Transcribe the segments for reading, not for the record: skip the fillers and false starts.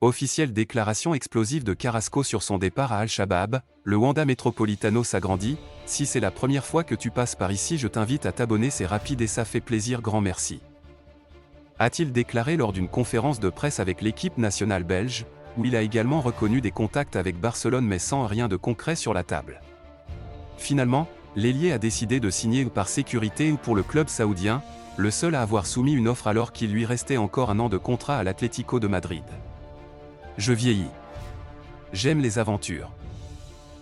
Officielle déclaration explosive de Carrasco sur son départ à Al-Shabaab, le Wanda Metropolitano s'agrandit. Si c'est la première fois que tu passes par ici, je t'invite à t'abonner, c'est rapide et ça fait plaisir, grand merci. A-t-il déclaré lors d'une conférence de presse avec l'équipe nationale belge, où il a également reconnu des contacts avec Barcelone mais sans rien de concret sur la table. Finalement, l'ailier a décidé de signer par sécurité ou pour le club saoudien, le seul à avoir soumis une offre alors qu'il lui restait encore un an de contrat à l'Atlético de Madrid. Je vieillis. J'aime les aventures.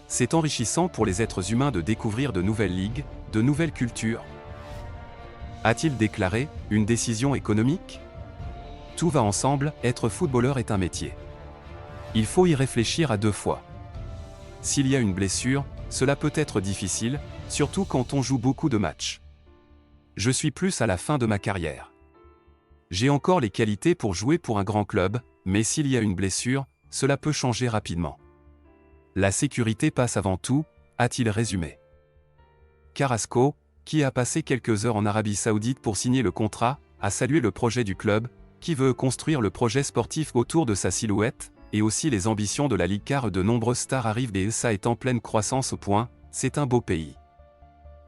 C'est enrichissant pour les êtres humains de découvrir de nouvelles ligues, de nouvelles cultures. A-t-il déclaré, une décision économique? Tout va ensemble, être footballeur est un métier. Il faut y réfléchir à deux fois. S'il y a une blessure, cela peut être difficile, surtout quand on joue beaucoup de matchs. Je suis plus à la fin de ma carrière. J'ai encore les qualités pour jouer pour un grand club, mais s'il y a une blessure, cela peut changer rapidement. La sécurité passe avant tout, a-t-il résumé. Carrasco, qui a passé quelques heures en Arabie Saoudite pour signer le contrat, a salué le projet du club, qui veut construire le projet sportif autour de sa silhouette, et aussi les ambitions de la Ligue car de nombreuses stars arrivent et ça est en pleine croissance au point, c'est un beau pays.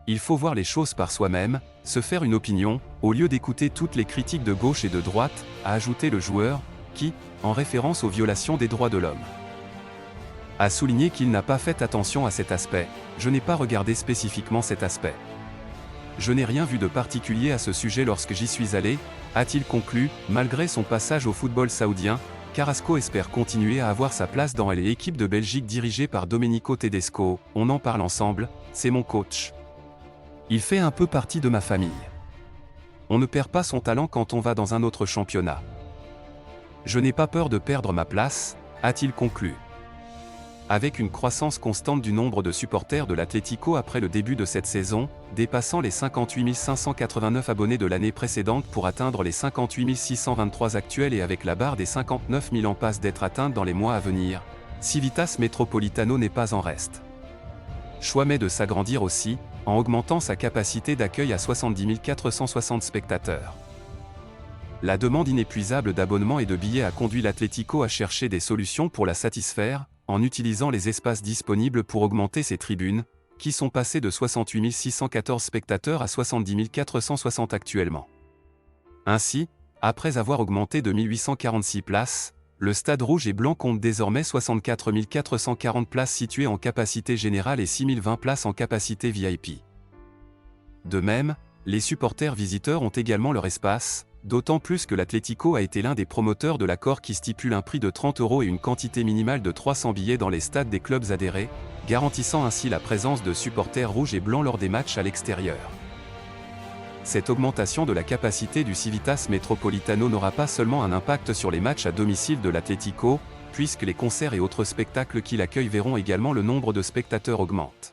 Il faut voir les choses par soi-même, se faire une opinion, au lieu d'écouter toutes les critiques de gauche et de droite, a ajouté le joueur, qui, en référence aux violations des droits de l'homme, a souligné qu'il n'a pas fait attention à cet aspect. Je n'ai pas regardé spécifiquement cet aspect. Je n'ai rien vu de particulier à ce sujet lorsque j'y suis allé, a-t-il conclu. Malgré son passage au football saoudien, Carrasco espère continuer à avoir sa place dans l'équipe de Belgique dirigée par Domenico Tedesco. On en parle ensemble, c'est mon coach. Il fait un peu partie de ma famille. On ne perd pas son talent quand on va dans un autre championnat. Je n'ai pas peur de perdre ma place, a-t-il conclu. Avec une croissance constante du nombre de supporters de l'Atlético après le début de cette saison, dépassant les 58 589 abonnés de l'année précédente pour atteindre les 58 623 actuels et avec la barre des 59 000 en passe d'être atteinte dans les mois à venir, Civitas Metropolitano n'est pas en reste. Choimet de s'agrandir aussi, en augmentant sa capacité d'accueil à 70 460 spectateurs. La demande inépuisable d'abonnements et de billets a conduit l'Atlético à chercher des solutions pour la satisfaire, en utilisant les espaces disponibles pour augmenter ses tribunes, qui sont passées de 68 614 spectateurs à 70 460 actuellement. Ainsi, après avoir augmenté de 1846 places, le Stade Rouge et Blanc compte désormais 64 440 places situées en capacité générale et 6 020 places en capacité VIP. De même, les supporters visiteurs ont également leur espace, d'autant plus que l'Atlético a été l'un des promoteurs de l'accord qui stipule un prix de 30 € et une quantité minimale de 300 billets dans les stades des clubs adhérés, garantissant ainsi la présence de supporters rouges et blancs lors des matchs à l'extérieur. Cette augmentation de la capacité du Civitas Metropolitano n'aura pas seulement un impact sur les matchs à domicile de l'Atlético, puisque les concerts et autres spectacles qui l'accueillent verront également le nombre de spectateurs augmente.